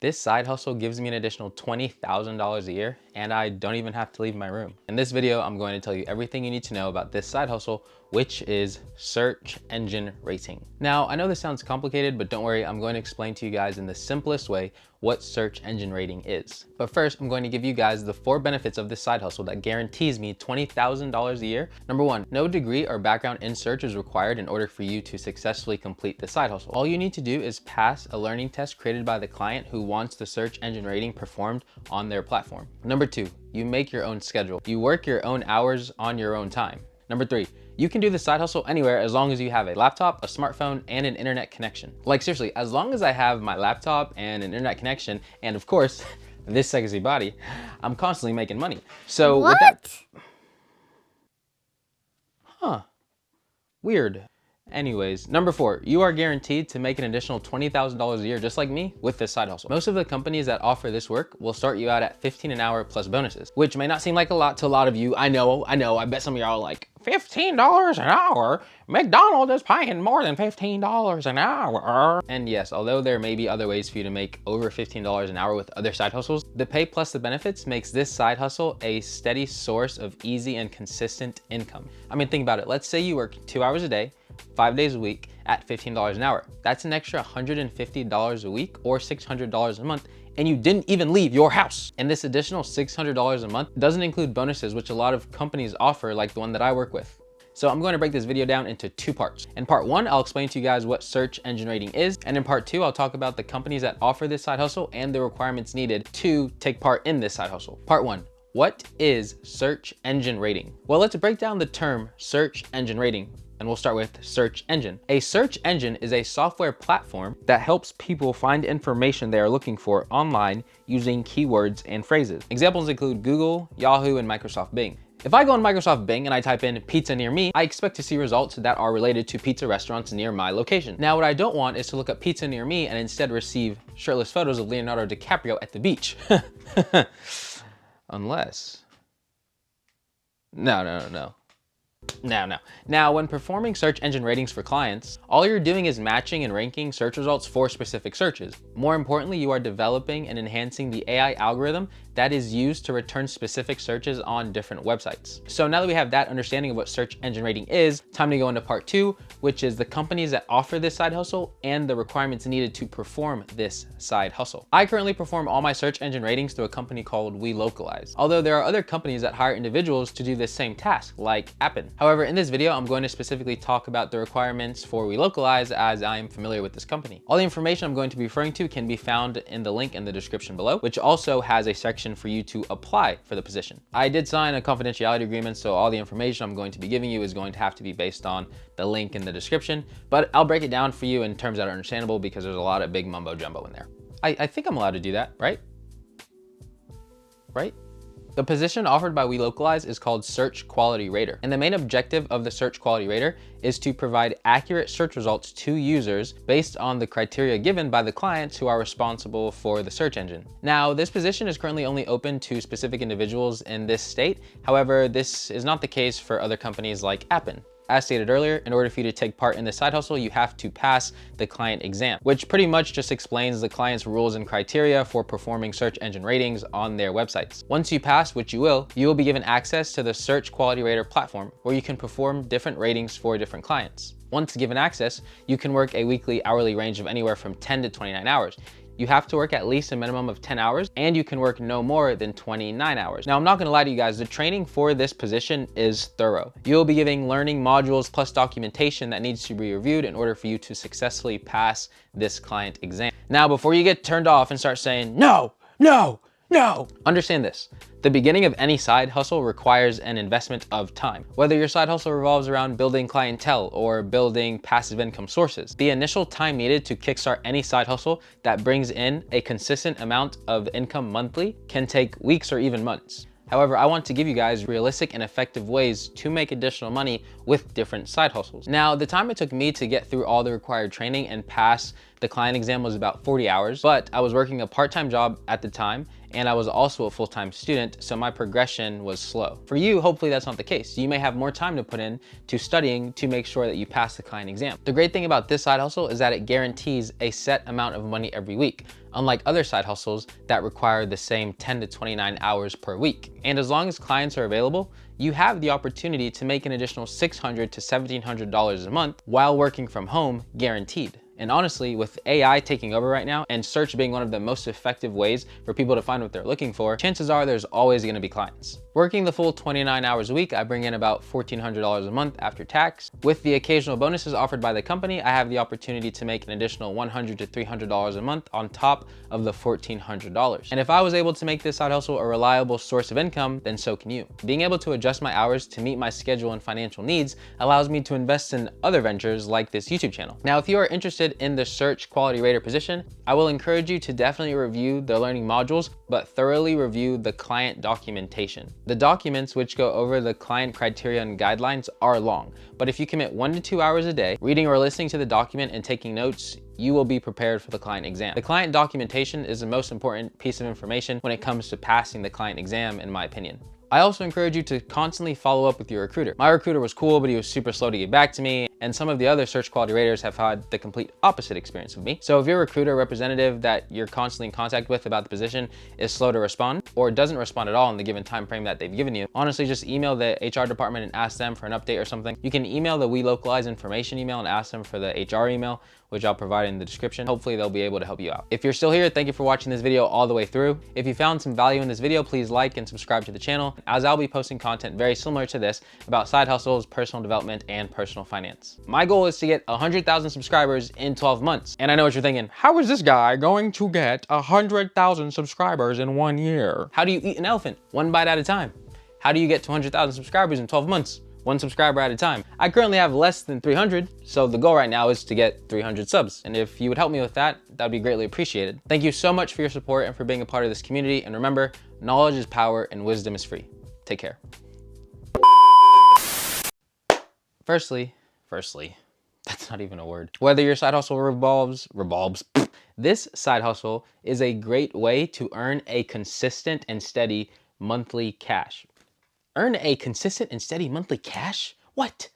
This side hustle gives me an additional $20,000 a year, and I don't even have to leave my room. In this video, I'm going to tell you everything you need to know about this side hustle, which is search engine rating. Now, I know this sounds complicated, but don't worry, I'm going to explain to you guys in the simplest way what search engine rating is. But first, I'm going to give you guys the 4 benefits of this side hustle that guarantees me $20,000 a year. Number 1, no degree or background in search is required in order for you to successfully complete the side hustle. All you need to do is pass a learning test created by the client who wants the search engine rating performed on their platform. Number 2, you make your own schedule. You work your own hours on your own time. Number 3, you can do the side hustle anywhere as long as you have a laptop, a smartphone, and an internet connection. Like seriously, as long as I have my laptop and an internet connection, and of course, this sexy body, I'm constantly making money. So what? Weird. Anyways, number 4, you are guaranteed to make an additional $20,000 a year just like me with this side hustle. Most of the companies that offer this work will start you out at $15 an hour plus bonuses, which may not seem like a lot to a lot of you. I know, I bet some of y'all are like, $15 an hour? McDonald's is paying more than $15 an hour. And yes, although there may be other ways for you to make over $15 an hour with other side hustles, the pay plus the benefits makes this side hustle a steady source of easy and consistent income. I mean, think about it. Let's say you work 2 hours a day, 5 days a week at $15 an hour. That's an extra $150 a week or $600 a month, and you didn't even leave your house. And this additional $600 a month doesn't include bonuses, which a lot of companies offer, like the one that I work with. So I'm going to break this video down into 2 parts. In part 1, I'll explain to you guys what search engine rating is. And in part 2, I'll talk about the companies that offer this side hustle and the requirements needed to take part in this side hustle. Part 1, what is search engine rating? Well, let's break down the term search engine rating. And we'll start with search engine. A search engine is a software platform that helps people find information they are looking for online using keywords and phrases. Examples include Google, Yahoo, and Microsoft Bing. If I go on Microsoft Bing and I type in pizza near me, I expect to see results that are related to pizza restaurants near my location. Now, what I don't want is to look up pizza near me and instead receive shirtless photos of Leonardo DiCaprio at the beach. Unless... No. Now, when performing search engine ratings for clients, all you're doing is matching and ranking search results for specific searches. More importantly, you are developing and enhancing the AI algorithm that is used to return specific searches on different websites. So now that we have that understanding of what search engine rating is, time to go into part 2, which is the companies that offer this side hustle and the requirements needed to perform this side hustle. I currently perform all my search engine ratings through a company called BOLOGNA, although there are other companies that hire individuals to do this same task, like Appen. However, in this video, I'm going to specifically talk about the requirements for BOLOGNA as I am familiar with this company. All the information I'm going to be referring to can be found in the link in the description below, which also has a section for you to apply for the position. I did sign a confidentiality agreement, so all the information I'm going to be giving you is going to have to be based on the link in the description, but I'll break it down for you in terms that are understandable because there's a lot of big mumbo jumbo in there. I think I'm allowed to do that, right? Right? The position offered by BOLOGNA is called Search Quality Rater, and the main objective of the Search Quality Rater is to provide accurate search results to users based on the criteria given by the clients who are responsible for the search engine. Now, this position is currently only open to specific individuals in this state. However, this is not the case for other companies like Appen. As stated earlier, in order for you to take part in this side hustle, you have to pass the client exam, which pretty much just explains the client's rules and criteria for performing search engine ratings on their websites. Once you pass, which you will be given access to the Search Quality Rater platform, where you can perform different ratings for different clients. Once given access, you can work a weekly hourly range of anywhere from 10 to 29 hours. You have to work at least a minimum of 10 hours, and you can work no more than 29 hours. Now, I'm not gonna lie to you guys, the training for this position is thorough. You'll be giving learning modules plus documentation that needs to be reviewed in order for you to successfully pass this client exam. Now, before you get turned off and start saying, no, understand this. The beginning of any side hustle requires an investment of time. Whether your side hustle revolves around building clientele or building passive income sources, the initial time needed to kickstart any side hustle that brings in a consistent amount of income monthly can take weeks or even months. However, I want to give you guys realistic and effective ways to make additional money with different side hustles. Now, the time it took me to get through all the required training and pass The client exam was about 40 hours, but I was working a part-time job at the time, and I was also a full-time student, so my progression was slow. For you, hopefully that's not the case. You may have more time to put in to studying to make sure that you pass the client exam. The great thing about this side hustle is that it guarantees a set amount of money every week, unlike other side hustles that require the same 10 to 29 hours per week. And as long as clients are available, you have the opportunity to make an additional $600 to $1,700 a month while working from home, guaranteed. And honestly, with AI taking over right now and search being one of the most effective ways for people to find what they're looking for, chances are there's always going to be clients. Working the full 29 hours a week, I bring in about $1,400 a month after tax. With the occasional bonuses offered by the company, I have the opportunity to make an additional $100 to $300 a month on top of the $1,400. And if I was able to make this side hustle a reliable source of income, then so can you. Being able to adjust my hours to meet my schedule and financial needs allows me to invest in other ventures like this YouTube channel. Now, if you are interested in the search quality rater position, I will encourage you to definitely review the learning modules, but thoroughly review the client documentation. The documents which go over the client criteria and guidelines are long, but if you commit 1 to 2 hours a day, reading or listening to the document and taking notes, you will be prepared for the client exam. The client documentation is the most important piece of information when it comes to passing the client exam, in my opinion. I also encourage you to constantly follow up with your recruiter. My recruiter was cool, but he was super slow to get back to me, and some of the other search quality raters have had the complete opposite experience with me. So if your recruiter or representative that you're constantly in contact with about the position is slow to respond or doesn't respond at all in the given time frame that they've given you, honestly just email the HR department and ask them for an update or something. You can email the We Localize Information email and ask them for the HR email, which I'll provide in the description. Hopefully they'll be able to help you out. If you're still here, thank you for watching this video all the way through. If you found some value in this video, please like and subscribe to the channel, as I'll be posting content very similar to this about side hustles, personal development, and personal finance. My goal is to get 100,000 subscribers in 12 months. And I know what you're thinking, how is this guy going to get 100,000 subscribers in 1 year? How do you eat an elephant? One bite at a time. How do you get to 100,000 subscribers in 12 months? One subscriber at a time. I currently have less than 300, so the goal right now is to get 300 subs. And if you would help me with that, that'd be greatly appreciated. Thank you so much for your support and for being a part of this community. And remember, knowledge is power and wisdom is free. Take care. Firstly, that's not even a word. Whether your side hustle revolves, this side hustle is a great way to earn a consistent and steady monthly cash. Earn a consistent and steady monthly cash? What?